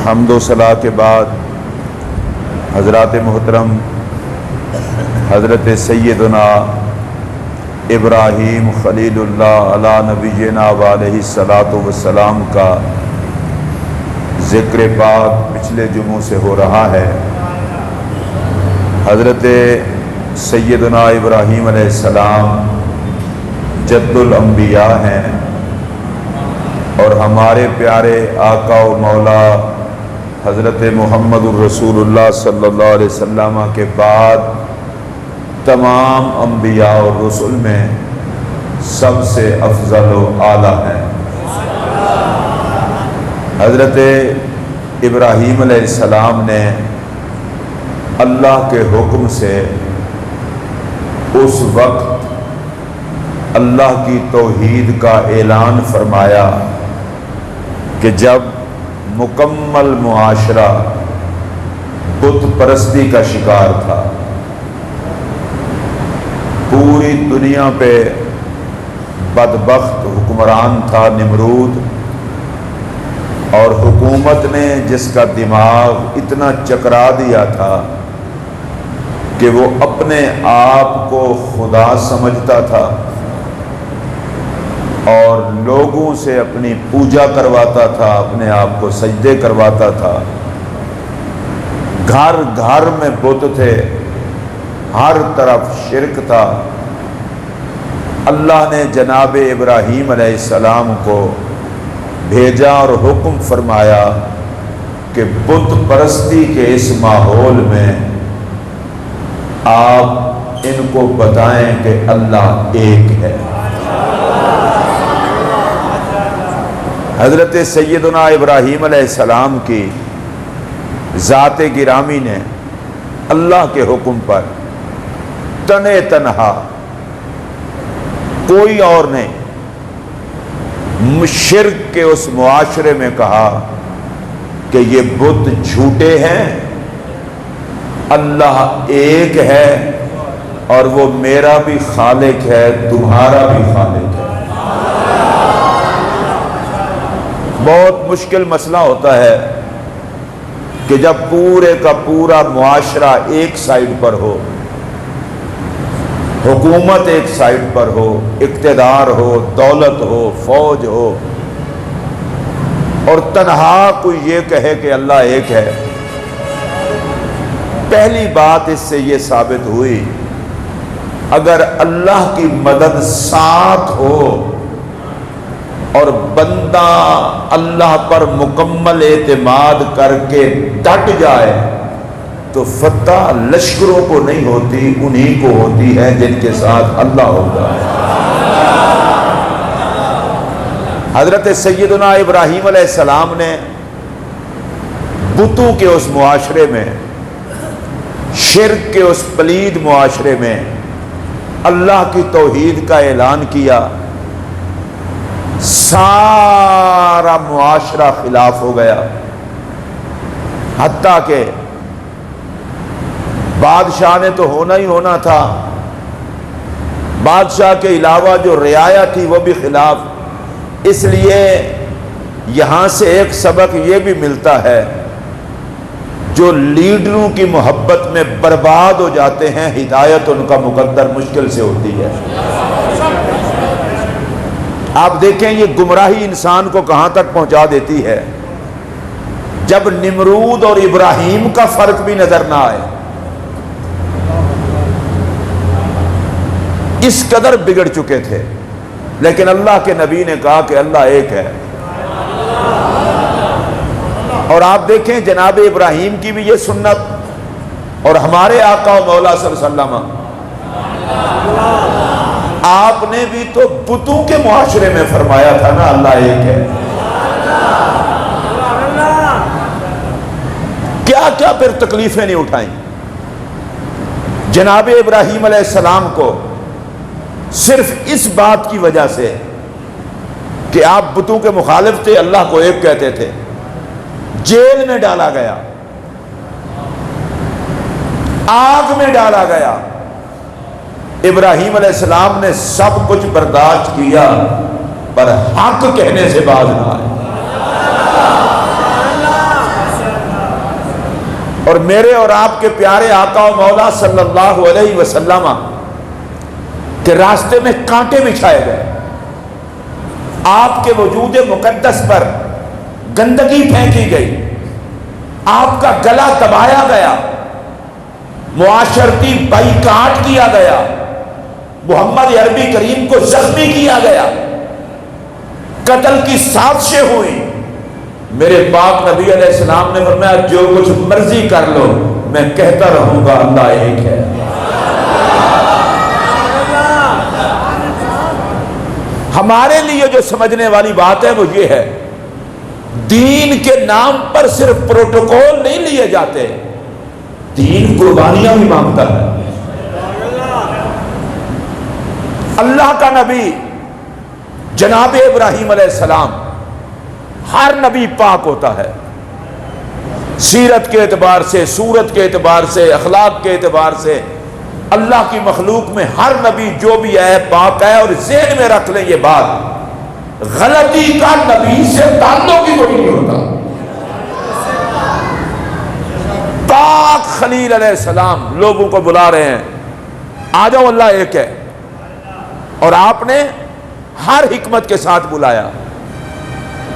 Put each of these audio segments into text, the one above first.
حمد و ثنا کے بعد حضرات محترم حضرت سیدنا ابراہیم خلیل اللہ علی نبینا وعلیہ الصلاۃ والسلام کا ذکر پاک پچھلے جمعوں سے ہو رہا ہے۔ حضرت سیدنا ابراہیم علیہ السلام جد الانبیاء ہیں اور ہمارے پیارے آقا و مولا حضرت محمد الرسول اللہ صلی اللہ علیہ وسلم کے بعد تمام انبیاء اور رسل میں سب سے افضل و اعلیٰ ہیں۔ حضرت ابراہیم علیہ السلام نے اللہ کے حکم سے اس وقت اللہ کی توحید کا اعلان فرمایا کہ جب مکمل معاشرہ بت پرستی کا شکار تھا، پوری دنیا پہ بدبخت حکمران تھا نمرود، اور حکومت نے جس کا دماغ اتنا چکرا دیا تھا کہ وہ اپنے آپ کو خدا سمجھتا تھا اور لوگوں سے اپنی پوجا کرواتا تھا، اپنے آپ کو سجدے کرواتا تھا، گھر گھر میں بت تھے، ہر طرف شرک تھا۔ اللہ نے جناب ابراہیم علیہ السلام کو بھیجا اور حکم فرمایا کہ بت پرستی کے اس ماحول میں آپ ان کو بتائیں کہ اللہ ایک ہے۔ حضرت سیدنا ابراہیم علیہ السلام کی ذات گرامی نے اللہ کے حکم پر تنے تنہا، کوئی اور نہیں، شرک کے اس معاشرے میں کہا کہ یہ بت جھوٹے ہیں، اللہ ایک ہے اور وہ میرا بھی خالق ہے، تمہارا بھی خالق ہے۔ بہت مشکل مسئلہ ہوتا ہے کہ جب پورے کا پورا معاشرہ ایک سائیڈ پر ہو، حکومت ایک سائیڈ پر ہو، اقتدار ہو، دولت ہو، فوج ہو، اور تنہا کوئی یہ کہے کہ اللہ ایک ہے۔ پہلی بات اس سے یہ ثابت ہوئی، اگر اللہ کی مدد ساتھ ہو اور بندہ اللہ پر مکمل اعتماد کر کے ڈٹ جائے تو فتح لشکروں کو نہیں ہوتی، انہی کو ہوتی ہے جن کے ساتھ اللہ ہوتا ہے۔ حضرت سیدنا ابراہیم علیہ السلام نے بتوں کے اس معاشرے میں، شرک کے اس پلید معاشرے میں اللہ کی توحید کا اعلان کیا، سارا معاشرہ خلاف ہو گیا، حتیٰ کہ بادشاہ نے تو ہونا ہی ہونا تھا، بادشاہ کے علاوہ جو رعایا تھی وہ بھی خلاف۔ اس لیے یہاں سے ایک سبق یہ بھی ملتا ہے، جو لیڈروں کی محبت میں برباد ہو جاتے ہیں، ہدایت ان کا مقدر مشکل سے ہوتی ہے۔ آپ دیکھیں یہ گمراہی انسان کو کہاں تک پہنچا دیتی ہے، جب نمرود اور ابراہیم کا فرق بھی نظر نہ آئے، اس قدر بگڑ چکے تھے، لیکن اللہ کے نبی نے کہا کہ اللہ ایک ہے۔ اور آپ دیکھیں جناب ابراہیم کی بھی یہ سنت، اور ہمارے آقا و مولا صلی اللہ علیہ وسلم، آپ نے بھی تو بتوں کے معاشرے میں فرمایا تھا نا اللہ ایک ہے۔ کیا کیا پھر تکلیفیں نہیں اٹھائیں جناب ابراہیم علیہ السلام کو، صرف اس بات کی وجہ سے کہ آپ بتوں کے مخالف تھے، اللہ کو ایک کہتے تھے، جیل میں ڈالا گیا، آگ میں ڈالا گیا۔ ابراہیم علیہ السلام نے سب کچھ برداشت کیا، پر حق کہنے سے باز نہ آئے۔ اور میرے اور آپ کے پیارے آقا و مولا صلی اللہ علیہ وسلم کے راستے میں کانٹے بچھائے گئے، آپ کے وجود مقدس پر گندگی پھینکی گئی، آپ کا گلا دبایا گیا، معاشرتی بائیکاٹ کیا گیا، محمد عربی کریم کو زخمی کیا گیا، قتل کی سازشیں ہوئی۔ میرے پاک نبی علیہ السلام نے فرمایا جو کچھ مرضی کر لو، میں کہتا رہوں گا اللہ ایک ہے۔ ہمارے لیے جو سمجھنے والی بات ہے وہ یہ ہے، دین کے نام پر صرف پروٹوکول نہیں لیے جاتے، دین قربانیاں بھی مانگتا ہے۔ اللہ کا نبی جناب ابراہیم علیہ السلام، ہر نبی پاک ہوتا ہے، سیرت کے اعتبار سے، صورت کے اعتبار سے، اخلاق کے اعتبار سے اللہ کی مخلوق میں ہر نبی جو بھی ہے پاک ہے۔ اور ذہن میں رکھ لیں یہ بات، غلطی کا نبی سے تعلق ہی کوئی نہیں ہوتا۔ پاک خلیل علیہ السلام لوگوں کو بلا رہے ہیں، آ جاؤ اللہ ایک ہے، اور آپ نے ہر حکمت کے ساتھ بلایا،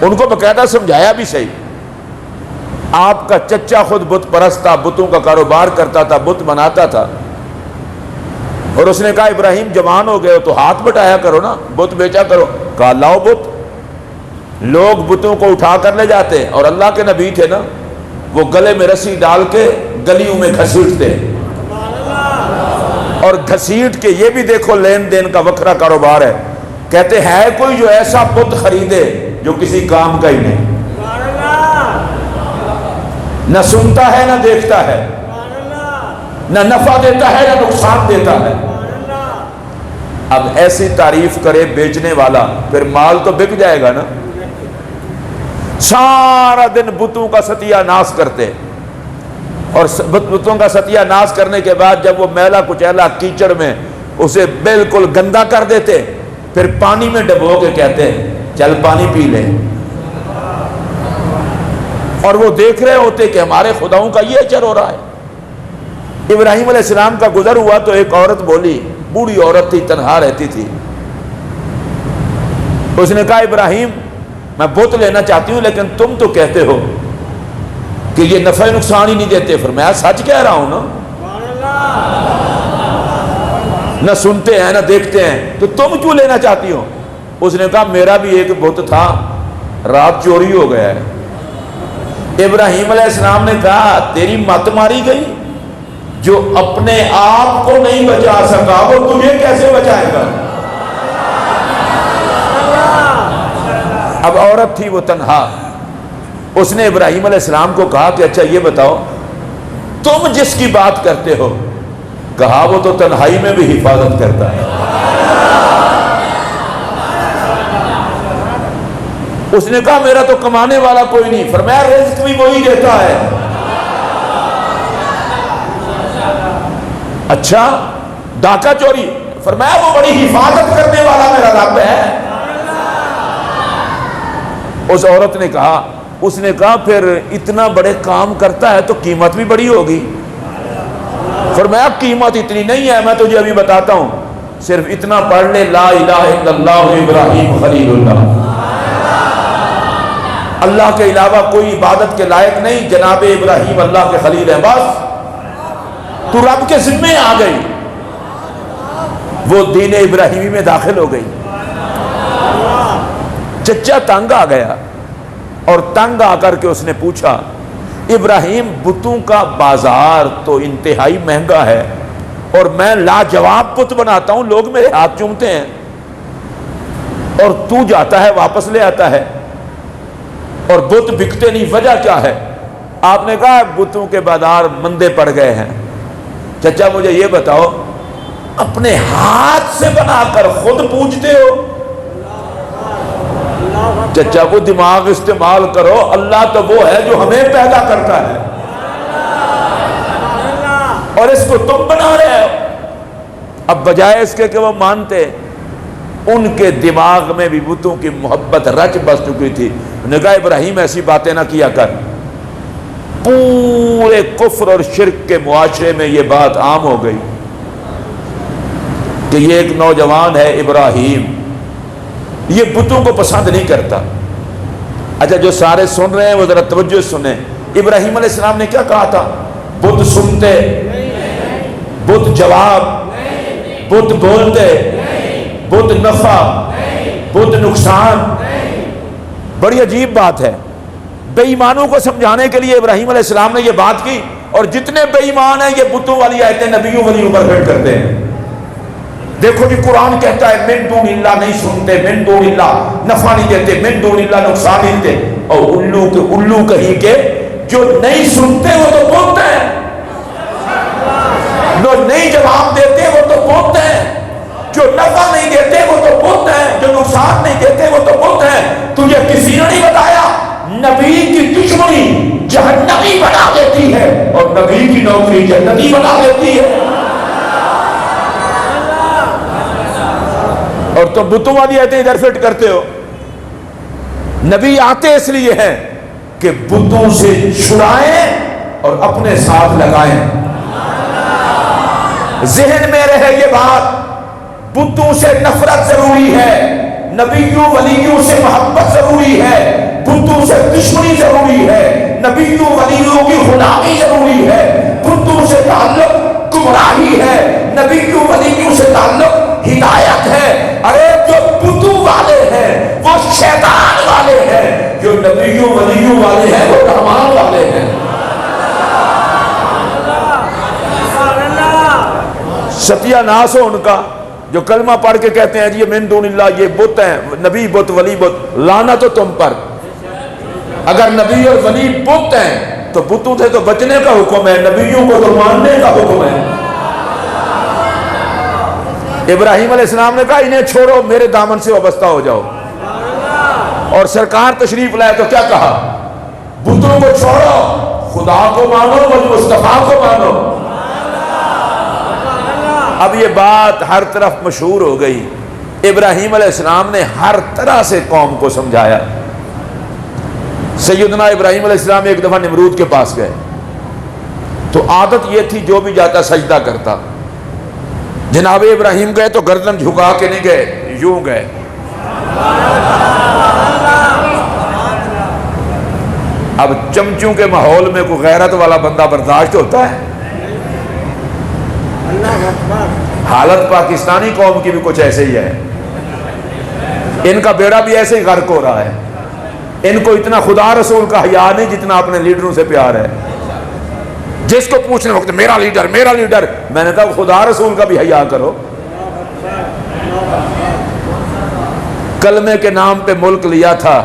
ان کو باقاعدہ سمجھایا بھی صحیح۔ آپ کا چچا خود بت پرست تھا، بتوں کا کاروبار کرتا تھا، بت بناتا تھا، اور اس نے کہا ابراہیم جوان ہو گئے ہو تو ہاتھ بٹایا کرو نا، بت بیچا کرو۔ کہا لاؤ بت۔ لوگ بتوں کو اٹھا کر لے جاتے، اور اللہ کے نبی تھے نا، وہ گلے میں رسی ڈال کے گلیوں میں گھسیٹتے، اور گھسیٹ کے یہ بھی دیکھو لین دین کا وکھرا کاروبار ہے، کہتے ہے کوئی جو ایسا بت خریدے جو کسی کام کا ہی نہیں، نہ سنتا ہے نہ دیکھتا ہے، نہ نفع دیتا ہے نہ نقصان دیتا ہے۔ اب ایسی تعریف کرے بیچنے والا، پھر مال تو بک جائے گا نا۔ سارا دن بتوں کا ستیہ ناش کرتے، اور بتوں کا ستیہ ناش کرنے کے بعد جب وہ میلا کچیلا کیچڑ میں اسے بالکل گندا کر دیتے، پھر پانی میں ڈبو کے کہتے چل پانی پی لے، اور وہ دیکھ رہے ہوتے کہ ہمارے خداؤں کا یہ اثر ہو رہا ہے۔ ابراہیم علیہ السلام کا گزر ہوا تو ایک عورت بولی، بوڑھی عورت تھی، تنہا رہتی تھی، اس نے کہا ابراہیم میں بت لینا چاہتی ہوں، لیکن تم تو کہتے ہو کہ یہ نفع نقصان ہی نہیں دیتے۔ فرمایا سچ کہہ رہا ہوں نا، نہ سنتے ہیں نہ دیکھتے ہیں، تو تم کیوں لینا چاہتی ہو؟ اس نے کہا میرا بھی ایک بت تھا، رات چوری ہو گیا ہے۔ ابراہیم علیہ السلام نے کہا تیری مت ماری گئی، جو اپنے آپ کو نہیں بچا سکا وہ تجھے کیسے بچائے گا؟ اب عورت تھی وہ تنہا، اس نے ابراہیم علیہ السلام کو کہا کہ اچھا یہ بتاؤ تم جس کی بات کرتے ہو، کہا وہ تو تنہائی میں بھی حفاظت کرتا ہے۔ اس نے کہا میرا تو کمانے والا کوئی نہیں۔ فرمایا رزق بھی وہی دیتا ہے۔ اچھا ڈاکہ چوری؟ فرمایا وہ بڑی حفاظت کرنے والا میرا رب ہے۔ اس عورت نے کہا، اس نے کہا پھر اتنا بڑے کام کرتا ہے تو قیمت بھی بڑی ہوگی۔ فرمایا قیمت اتنی نہیں ہے، میں تجھے ابھی بتاتا ہوں، صرف اتنا پڑھ لے لا الہ الا اللہ ابراہیم خلیل اللہ، اللہ کے علاوہ کوئی عبادت کے لائق نہیں، جناب ابراہیم اللہ کے خلیل ہیں، بس تو رب کے ذمے آ گئی، وہ دین ابراہیمی میں داخل ہو گئی۔ چچا تنگ آ گیا، اور تنگ آ کر کے اس نے پوچھا ابراہیم بتوں کا بازار تو انتہائی مہنگا ہے، اور میں لاجواب بت بناتا ہوں، لوگ میرے ہاتھ چومتے ہیں، اور تو جاتا ہے واپس لے آتا ہے اور بت بکتے نہیں، وجہ کیا ہے؟ آپ نے کہا بتوں کے بازار مندے پڑ گئے ہیں۔ چچا مجھے یہ بتاؤ اپنے ہاتھ سے بنا کر خود پوجتے ہو؟ چچا کو دماغ استعمال کرو، اللہ تو وہ ہے جو ہمیں پیدا کرتا ہے، اور اس کو تم بنا رہے ہو۔ اب بجائے اس کے کہ وہ مانتے، ان کے دماغ میں بھی بتوں کی محبت رچ بس چکی تھی۔ انہوں نے کہا ابراہیم ایسی باتیں نہ کیا کر، پورے کفر اور شرک کے معاشرے میں یہ بات عام ہو گئی کہ یہ ایک نوجوان ہے ابراہیم، یہ بتوں کو پسند نہیں کرتا۔ اچھا جو سارے سن رہے ہیں وہ ذرا توجہ سنیں، ابراہیم علیہ السلام نے کیا کہا تھا؟ بت سنتے، بت جواب، بت بولتے، بت نفع، بت نقصان۔ بڑی عجیب بات ہے، بے ایمانوں کو سمجھانے کے لیے ابراہیم علیہ السلام نے یہ بات کی، اور جتنے بے ایمان ہیں یہ بتوں والی آیتیں نبیوں ولیوں پر فٹ کرتے ہیں۔ دیکھو جی قرآن کہتا ہے من دون اللہ نہیں سنتے، من دون اللہ نفع نہیں دیتے، من دون اللہ نقصان نہیں دیتے، اور الو کہیں کے جو نہیں سنتے وہ تو بت ہیں، جو نہیں جواب دیتے وہ تو بت ہیں، جو نفع نہیں دیتے وہ تو بت ہیں، جو نقصان نہیں دیتے وہ تو بت ہیں۔ تجھے کسی نے نہیں بتایا نبی کی دشمنی جہنمی بنا دیتی ہے اور نبی کی نوکری جنتی بنا دیتی ہے۔ اور تم بتوں والی آیتیں ادھر فٹ کرتے ہو۔ نبی آتے اس لیے ہیں کہ بتوں سے چھڑائیں اور اپنے ساتھ لگائیں۔ ذہن میں رہے یہ بات، بتوں سے نفرت ضروری ہے، نبیوں ولیوں سے محبت ضروری ہے، بتوں سے دشمنی ضروری ہے، نبیوں ولیوں کی غلامی ضروری ہے، بتوں سے تعلق گمراہی ہے، نبیوں ولیوں سے تعلق ہدایت ہے۔ ارے جو بتوں والے ہیں وہ شیطان والے ہیں، جو نبیوں ولیوں والے ہیں وہ رحمان والے ہیں۔ ستیہ ناس ہو ان کا جو کلمہ پڑھ کے کہتے ہیں جی یہ من دون اللہ، یہ بت ہیں، نبی بت ولی بت۔ لعنت ہو تم پر، اگر نبی اور ولی بت ہیں تو بتوں سے تو بچنے کا حکم ہے، نبیوں کو تو ماننے کا حکم ہے۔ ابراہیم علیہ السلام نے کہا انہیں چھوڑو، میرے دامن سے وابستہ ہو جاؤ، اور سرکار تشریف لائے تو کیا کہا؟ بتوں کو چھوڑو، خدا کو مانو، مجھ مصطفیٰ کو مانو۔ اب یہ بات ہر طرف مشہور ہو گئی، ابراہیم علیہ السلام نے ہر طرح سے قوم کو سمجھایا۔ سیدنا ابراہیم علیہ السلام ایک دفعہ نمرود کے پاس گئے تو عادت یہ تھی جو بھی جاتا سجدہ کرتا۔ جناب ابراہیم گئے تو گردن جھکا کے نہیں گئے، یوں گئے۔ اب چمچوں کے ماحول میں کوئی غیرت والا بندہ برداشت ہوتا ہے؟ حالت پاکستانی قوم کی بھی کچھ ایسے ہی ہے، ان کا بیڑا بھی ایسے ہی غرق ہو رہا ہے۔ ان کو اتنا خدا رسول کا حیا نہیں جتنا اپنے لیڈروں سے پیار ہے۔ جس کو پوچھنے وقت میرا لیڈر میرا لیڈر، میں نے کہا خدا رسول کا بھی حیا کرو۔ کلمے کے نام پہ ملک لیا تھا،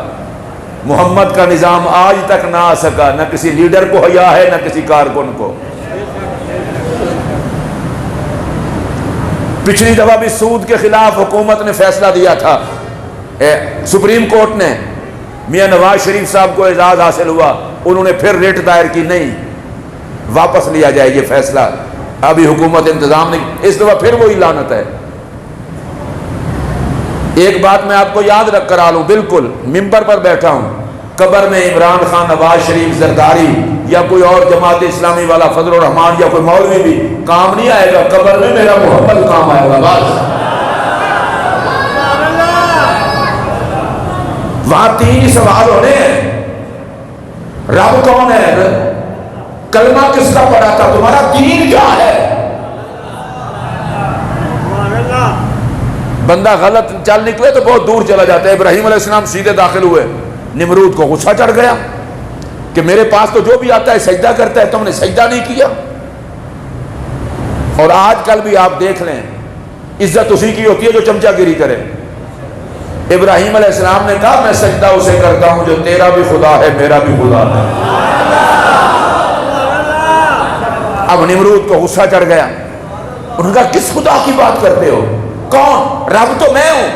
محمد کا نظام آج تک نہ آ سکا، نہ کسی لیڈر کو حیا ہے نہ کسی کارکن کو۔ پچھلی دفعہ بھی سود کے خلاف حکومت نے فیصلہ دیا تھا، سپریم کورٹ نے، میاں نواز شریف صاحب کو اعزاز حاصل ہوا، انہوں نے پھر ریٹ دائر کی، نہیں واپس لیا جائے یہ فیصلہ، ابھی حکومت انتظام نہیں۔ اس دفعہ پھر وہی لعنت ہے۔ ایک بات میں آپ کو یاد رکھ کر آلوں، بالکل ممبر پر بیٹھا ہوں، قبر میں عمران خان، نواز شریف، زرداری یا کوئی اور جماعت اسلامی والا، فضل الرحمان یا کوئی مولوی بھی کام نہیں آئے گا، قبر میں میرا محمد کام آئے گا بس۔ وہاں تین ہی سوال ہونے ہیں، رب کون ہے، کلمہ کس کا پڑھا تھا، تمہارا دین کیا ہے۔ بندہ غلط چل نکلے تو بہت دور چلا جاتا ہے۔ ابراہیم علیہ السلام سیدھے داخل ہوئے، نمرود کو غصہ چڑھ گیا کہ میرے پاس تو جو بھی آتا ہے سجدہ کرتا ہے، تم نے سجدہ نہیں کیا۔ اور آج کل بھی آپ دیکھ لیں، عزت اسی کی ہوتی ہے جو چمچہ گیری کرے۔ ابراہیم علیہ السلام نے کہا میں سجدہ اسے کرتا ہوں جو تیرا بھی خدا ہے میرا بھی خدا ہے۔ اب نمرود کو غصہ چڑھ گیا، انہوں نے کہا کس خدا کی بات کرتے ہو، کون، رب تو میں ہوں۔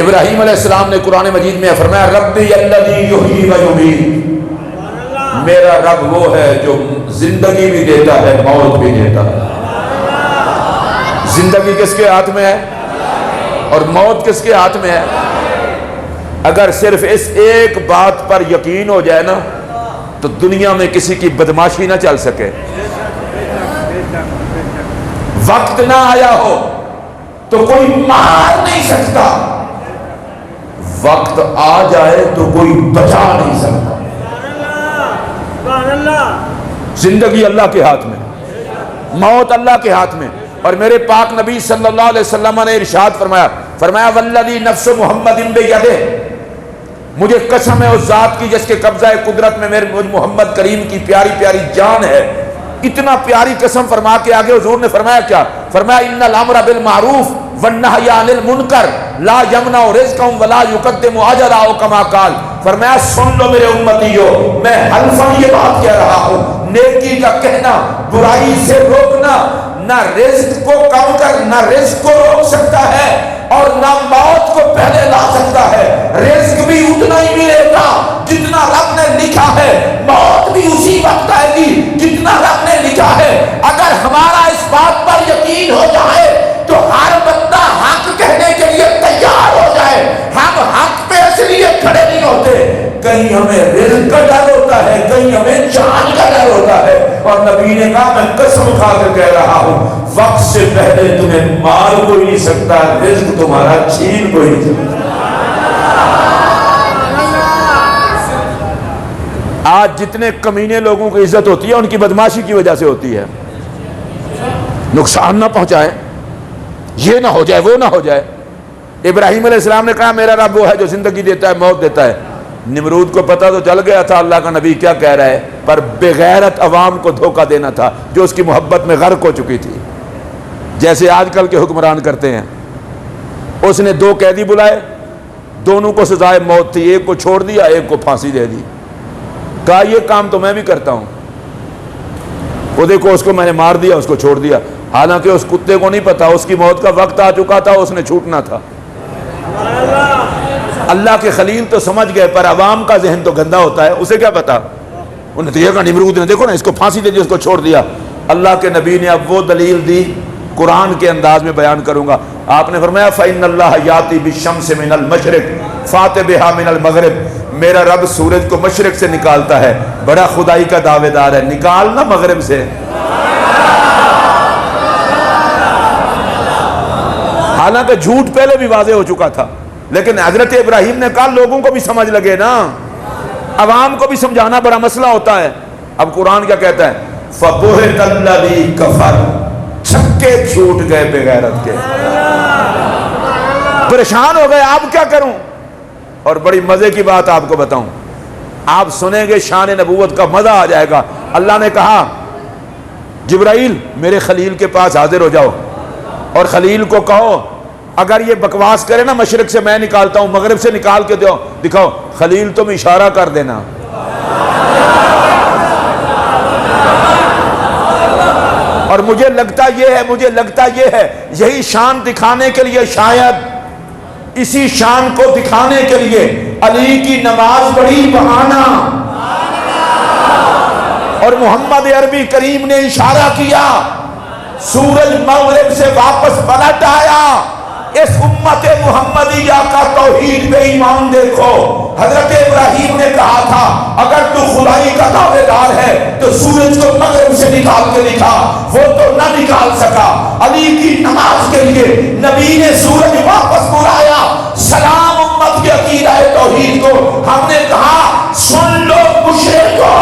ابراہیم علیہ السلام نے قرآن مجید میں فرمایا ربی الذی یحیی و یمیت، میرا رب وہ ہے جو زندگی بھی دیتا ہے موت بھی دیتا ہے۔ زندگی کس کے ہاتھ میں ہے اور موت کس کے ہاتھ میں ہے؟ اگر صرف اس ایک بات پر یقین ہو جائے نا تو دنیا میں کسی کی بدماشی نہ چل سکے، وقت نہ آیا ہو تو کوئی مار نہیں سکتا، وقت آ جائے تو کوئی بچا نہیں سکتا۔ زندگی اللہ کے ہاتھ میں، موت اللہ کے ہاتھ میں۔ اور میرے پاک نبی صلی اللہ علیہ وسلم نے ارشاد فرمایا والذی نفس محمد بیدہ، مجھے قسم ہے اس ذات کی جس کے قبضہ قدرت میں میرے محمد کریم کی پیاری پیاری جان ہے۔ اتنا پیاری قسم فرما کے آگے حضور نے فرمایا کیا؟ فرمایا ان الامر بالمعروف والنہی عن المنکر لا یمنع رزقهم ولا یقدم اجرهم کما قال۔ فرمایا سن لو میرے امتیو، میں حلفاً یہ بات کہہ رہا ہوں، نیکی کا کہنا، برائی سے روکنا نہ رزق کو کم کر، نہ رزق کو روک سکتا ہے اور نہ موت کو پہلے لا سکتا ہے۔ رزق بھی اتنا ہی ملے گا جتنا رب نے لکھا ہے، موت بھی اسی وقت آئے گی جتنا رب نے لکھا ہے۔ اگر ہمارا اس بات پر یقین ہو جائے تو ہر بندہ حق کہنے کے لیے تیار ہو جائے۔ ہم حق پہ اس لیے کھڑے نہیں ہوتے، کہیں ہمیں رزق کا ڈر ہوتا ہے، کہیں ہمیں جان کا ڈر ہوتا ہے۔ اور نبی نے کہا میں قسم کھا کر کہہ رہا ہوں، وقت سے پہلے تمہیں مار کوئی نہیں سکتا، رزق تمہارا چھین کوئی نہیں سکتا۔ آج جتنے کمینے لوگوں کی عزت ہوتی ہے ان کی بدماشی کی وجہ سے ہوتی ہے، نقصان نہ پہنچائے، یہ نہ ہو جائے وہ نہ ہو جائے۔ ابراہیم علیہ السلام نے کہا میرا رب وہ ہے جو زندگی دیتا ہے موت دیتا ہے۔ نمرود کو پتہ تو چل گیا تھا اللہ کا نبی کیا کہہ رہا ہے، پر بغیرت عوام کو دھوکہ دینا تھا جو اس کی محبت میں غرق ہو چکی تھی، جیسے آج کل کے حکمران کرتے ہیں۔ اس نے 2 قیدی بلائے، دونوں کو سزائے موت تھی، ایک کو چھوڑ دیا ایک کو پھانسی دے دی، کہا یہ کام تو میں بھی کرتا ہوں، وہ دیکھو اس کو میں نے مار دیا اس کو چھوڑ دیا، حالانکہ اس کتے کو نہیں پتا اس کی موت کا وقت آ چکا تھا، اس نے چھوٹنا تھا۔ اللہ کے خلیل تو سمجھ گئے، پر عوام کا ذہن تو گندا ہوتا ہے، اسے کیا پتا، انہیں تو یہ کہا نمرود نے دیکھو نا اس کو پھانسی دے دی اس کو چھوڑ دیا۔ اللہ کے نبی نے اب وہ دلیل دی، قرآن کے انداز میں بیان کروں گا۔ آپ نے فرمایا فَإِنَّ اللَّهَ يَأْتِي بِالشَّمْسِ مِنَ الْمَشْرِقِ فَأْتِ بِهَا مِنَ الْمَغْرِبِ، میرا رب سورج کو مشرق سے نکالتا ہے، بڑا خدائی کا دعوے دار ہے، نکالنا مغرب سے۔ حالانکہ جھوٹ پہلے بھی واضح ہو چکا تھا، لیکن حضرت ابراہیم نے کہا لوگوں کو بھی سمجھ لگے نا، عوام کو بھی سمجھانا بڑا مسئلہ ہوتا ہے۔ اب قرآن کیا کہتا ہے فَبُهِتَ الَّذِي كَفَرَ، چھکے چھوٹ گئے بغیرت کے، پریشان ہو گئے اب کیا کروں۔ اور بڑی مزے کی بات آپ کو بتاؤں، آپ سنیں گے شان نبوت کا مزہ آ جائے گا۔ اللہ نے کہا جبرائیل میرے خلیل کے پاس حاضر ہو جاؤ اور خلیل کو کہو اگر یہ بکواس کرے نا مشرق سے میں نکالتا ہوں مغرب سے نکال کے دکھاؤ، خلیل تم اشارہ کر دینا۔ اور مجھے لگتا یہ ہے یہی شان دکھانے کے لیے، شاید اسی شان کو دکھانے کے لیے علی کی نماز پڑھی بہانہ، اور محمد عربی کریم نے اشارہ کیا، سورج مغرب سے واپس پلٹ آیا۔ اس امت محمدیہ کا توحید بے ایمان دیکھو، حضرت ابراہیم نے کہا تھا اگر تو خدائی کا دعوے دار ہے تو سورج کو مغرب سے نکال کے دکھا، وہ تو نہ نکال سکا۔ علی کی نماز کے لیے نبی نے سورج واپس بلایا، سلام امت کے عقیدہ توحید کو۔ ہم نے کہا سن لو مشرکو،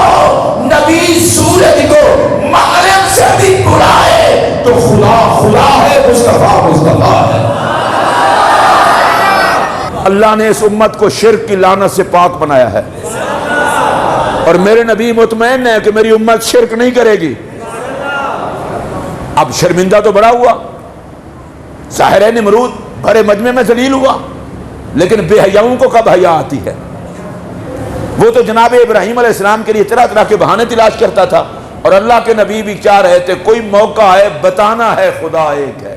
نبی سورج کو مغرب سے بھی بلائے تو خدا خدا ہے، مصطفیٰ مصطفیٰ ہے۔ اللہ نے اس امت کو شرک کی لعنت سے پاک بنایا ہے، اور میرے نبی مطمئن ہے کہ میری امت شرک نہیں کرے گی۔ اب شرمندہ تو بڑا ہوا، ظاہر ہے نمرود بھرے مجمع میں ذلیل ہوا، لیکن بے حیاؤں کو کب حیا آتی ہے؟ وہ تو جناب ابراہیم علیہ السلام کے لیے طرح طرح کے بہانے تلاش کرتا تھا، اور اللہ کے نبی بھی چاہ رہے تھے کوئی موقع ہے، بتانا ہے خدا ایک ہے۔